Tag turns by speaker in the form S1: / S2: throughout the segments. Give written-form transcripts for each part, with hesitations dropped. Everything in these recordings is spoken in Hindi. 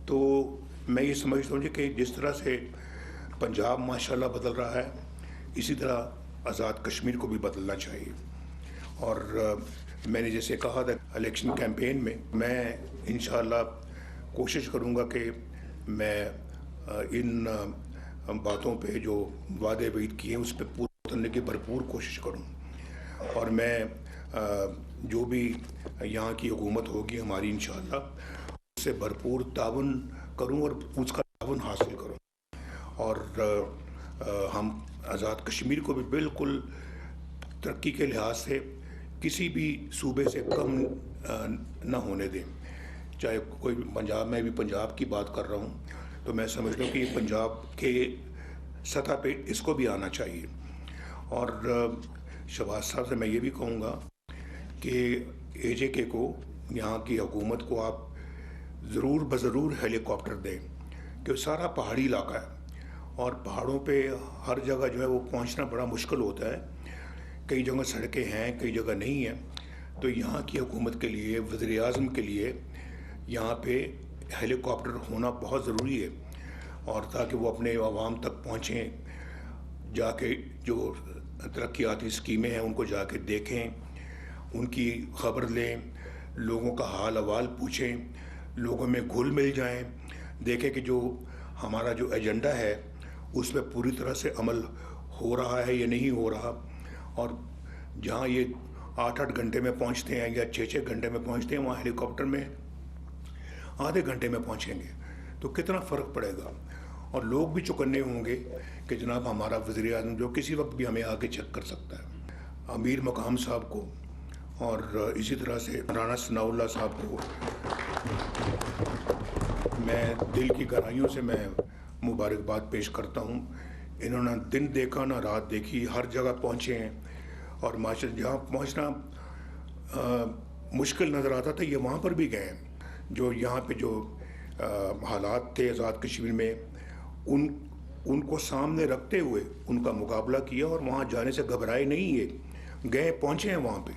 S1: तो मैं ये समझता हूँ कि जिस तरह से पंजाब माशाल्लाह बदल रहा है, इसी तरह आज़ाद कश्मीर को भी बदलना चाहिए। और मैंने जैसे कहा था इलेक्शन कैंपेन में, मैं इंशाअल्लाह कोशिश करूँगा कि मैं इन बातों पे जो वादे वईद किए हैं उस पर पूरा करने की भरपूर कोशिश करूँ। और मैं जो भी यहाँ की हुकूमत होगी हमारी, इंशाअल्लाह उससे भरपूर ताउन करूँ और उसका ताउन हासिल करूँ। और हम आज़ाद कश्मीर को भी बिल्कुल तरक्की के लिहाज से किसी भी सूबे से कम न होने दें। चाहे कोई पंजाब, मैं भी पंजाब की बात कर रहा हूँ, तो मैं समझता हूँ कि पंजाब के सतह पे इसको भी आना चाहिए। और शहबाज साहब से मैं ये भी कहूँगा कि AJK को, यहाँ की हुकूमत को आप ज़रूर बज़रूर हेलीकॉप्टर दें, कि सारा पहाड़ी इलाका है और पहाड़ों पे हर जगह जो है वो पहुँचना बड़ा मुश्किल होता है। कई जगह सड़कें हैं, कई जगह नहीं हैं। तो यहाँ की हुकूमत के लिए, वज़ीर आज़म के लिए यहाँ पे हेलीकॉप्टर होना बहुत ज़रूरी है, और ताकि वो अपने आवाम तक पहुँचें, जाके जो तरक्याती स्कीमें हैं उनको जाके देखें, उनकी ख़बर लें, लोगों का हाल अहवाल पूछें, लोगों में घुल मिल जाएं, देखें कि जो हमारा जो एजेंडा है उस पर पूरी तरह से अमल हो रहा है या नहीं हो रहा। और जहाँ ये 8-8 घंटे में पहुँचते हैं या 6-6 घंटे में पहुँचते हैं, वहाँ हेलीकॉप्टर में आधे घंटे में पहुँचेंगे, तो कितना फ़र्क पड़ेगा। और लोग भी चौकन्ने होंगे कि जनाब हमारा वज़ीर आज़म जो किसी वक्त भी हमें आके चेक कर सकता है। अमीर मकाम साहब को और इसी तरह से राना सनाउल्लाह साहब को मैं दिल की गहराइयों से मैं मुबारकबाद पेश करता हूँ। इन्होंने दिन देखा ना रात देखी, हर जगह पहुँचे हैं और माशा जहाँ पहुँचना मुश्किल नज़र आता था, ये वहाँ पर भी गए हैं। जो यहाँ पे जो हालात थे आज़ाद कश्मीर में, उनको सामने रखते हुए उनका मुकाबला किया और वहाँ जाने से घबराए नहीं, ये गए, पहुँचे हैं वहाँ पे।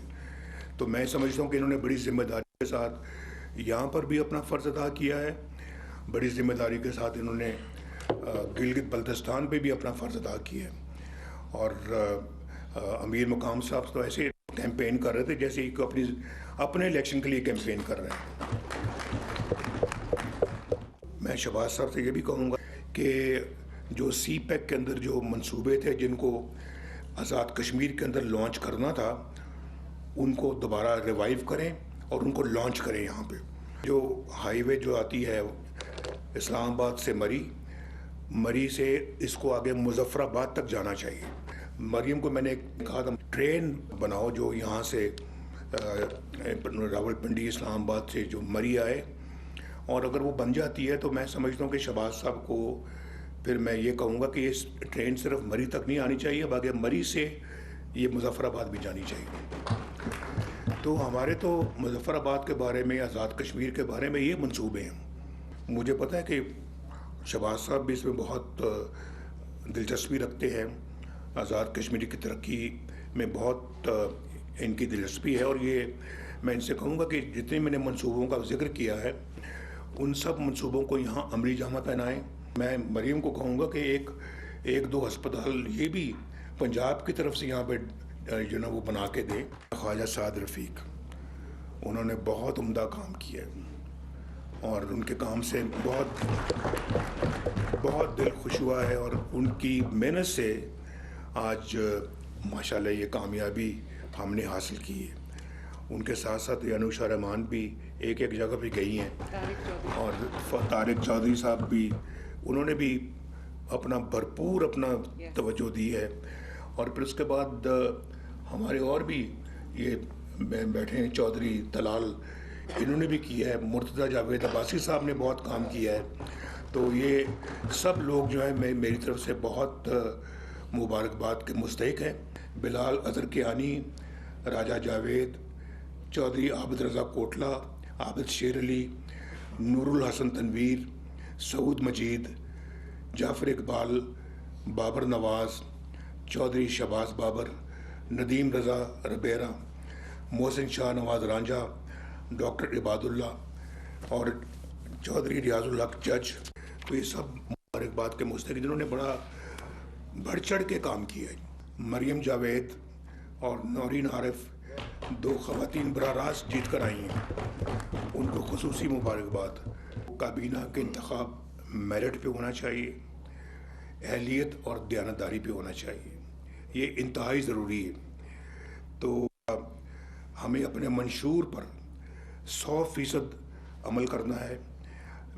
S1: तो मैं समझता हूँ कि इन्होंने बड़ी ज़िम्मेदारी के साथ यहाँ पर भी अपना फ़र्ज़ अदा किया है। बड़ी ज़िम्मेदारी के साथ इन्होंने गिलगित बल्तिस्तान पे भी अपना फ़र्ज़ अदा किया है। और अमीर मकाम साहब तो ऐसे कैंपेन कर रहे थे जैसे कि अपने इलेक्शन के लिए कैंपेन कर रहे हैं। मैं शहबाज साहब से ये भी कहूँगा कि जो CPEC के अंदर जो मंसूबे थे जिनको आज़ाद कश्मीर के अंदर लॉन्च करना था, उनको दोबारा रिवाइव करें और उनको लॉन्च करें। यहाँ पे जो हाईवे जो आती है इस्लामाबाद से मरी से इसको आगे मुजफ्फराबाद तक जाना चाहिए। मरियम को मैंने कहा था ट्रेन बनाओ जो यहाँ से रावलपिंडी इस्लामाबाद से जो मरी आए, और अगर वो बन जाती है तो मैं समझता हूँ कि शहबाज साहब को फिर मैं ये कहूँगा कि ये ट्रेन सिर्फ मरी तक नहीं आनी चाहिए, बाकी मरी से ये मुजफ्फराबाद भी जानी चाहिए। तो हमारे तो मुजफ्फराबाद के बारे में, आज़ाद कश्मीर के बारे में ये मंसूबे हैं। मुझे पता है कि शहबाज साहब भी इसमें बहुत दिलचस्पी रखते हैं, आज़ाद कश्मीर की तरक्की में बहुत इनकी दिलचस्पी है। और ये मैं इनसे कहूँगा कि जितने मैंने मंसूबों का जिक्र किया है उन सब मंसूबों को यहाँ अमली जामा पहनाएं। मैं मरीम को कहूँगा कि एक दो अस्पताल ये भी पंजाब की तरफ से यहाँ पे जो ना वो बना के दें। ख्वाजा साद रफ़ीक, उन्होंने बहुत उम्दा काम किया और उनके काम से बहुत दिल खुश हुआ है, और उनकी मेहनत से आज माशाल्लाह ये कामयाबी हमने हासिल की है। उनके साथ साथ अनुषा रहमान भी एक जगह पे गई हैं, और तारिक चौधरी साहब भी, उन्होंने भी अपना भरपूर तवज्जो दी है। और फिर उसके बाद हमारे और भी ये बैठे हैं चौधरी तलाल, इन्होंने भी किया है। मुर्तज़ा जावेद अब्बासी साहब ने बहुत काम किया है। तो ये सब लोग जो है मेरी तरफ से बहुत मुबारकबाद के मुस्तहिक हैं। बिलाल अज़हर कियानी, राजा जावेद, चौधरी आबिद रज़ा कोटला, आबिद शेर अली, नूरुल हसन तनवीर, सऊद मजीद, जाफ़र इकबाल, बाबर नवाज़, चौधरी शहबाज बाबर, नदीम रज़ा रबेरा, मोहसिन शाह नवाज़ रांझा, डॉक्टर इबादुल्ला और चौधरी रियाजुल हक जज, तो ये सब मुबारकबाद के मुस्तहिक जिन्होंने बड़ा बढ़ चढ़ के काम किया है। मरियम जावेद और नौरीन आरिफ, 2 ख़वातीन बराह रास्त जीत कर आई हैं, उनको खुसूसी मुबारकबाद। काबीना के इंतखाब मेरिट पे होना चाहिए, अहलियत और दयानतदारी पे होना चाहिए, ये इंतहाई ज़रूरी है। तो हमें अपने मंशूर पर 100% अमल करना है।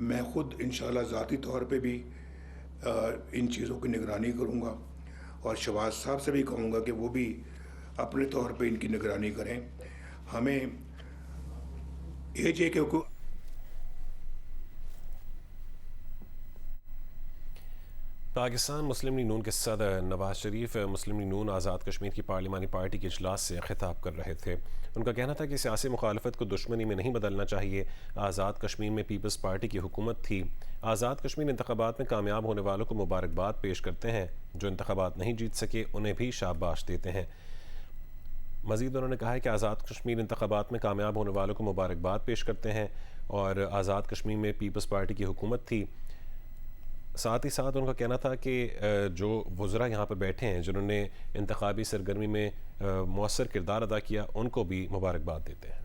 S1: मैं ख़ुद इंशाअल्लाह ज़ाती तौर पे भी इन चीज़ों की निगरानी करूँगा और शहबाज साहब से भी कहूँगा कि वो भी अपने तौर पे इनकी निगरानी करें। हमें AJ को
S2: पाकिस्तान मुस्लिम लीग नून के सदर नवाज शरीफ मुस्लिम लीग नून आज़ाद कश्मीर की पार्लिमानी पार्टी के इजलास से खिताब कर रहे थे। उनका कहना था कि सियासी मुखालफत को दुश्मनी में नहीं बदलना चाहिए। आज़ाद कश्मीर में पीपल्स पार्टी की हुकूमत थी। आज़ाद कश्मीर इंतखाबात में कामयाब होने वालों को मुबारकबाद पेश करते हैं, जो इंतखाबात नहीं जीत सके उन्हें भी शाबाश देते हैं। मज़ीद उन्होंने कहा है कि आज़ाद कश्मीर इंतखाबात में कामयाब होने वालों को मुबारकबाद पेश करते हैं और आज़ाद कश्मीर में पीपल्स पार्टी की हुकूमत थी। साथ ही साथ उनका कहना था कि जो वज़रा यहाँ पर बैठे हैं जिन्होंने इंतखाबी सरगर्मी में मौसर किरदार अदा किया, उनको भी मुबारकबाद देते हैं।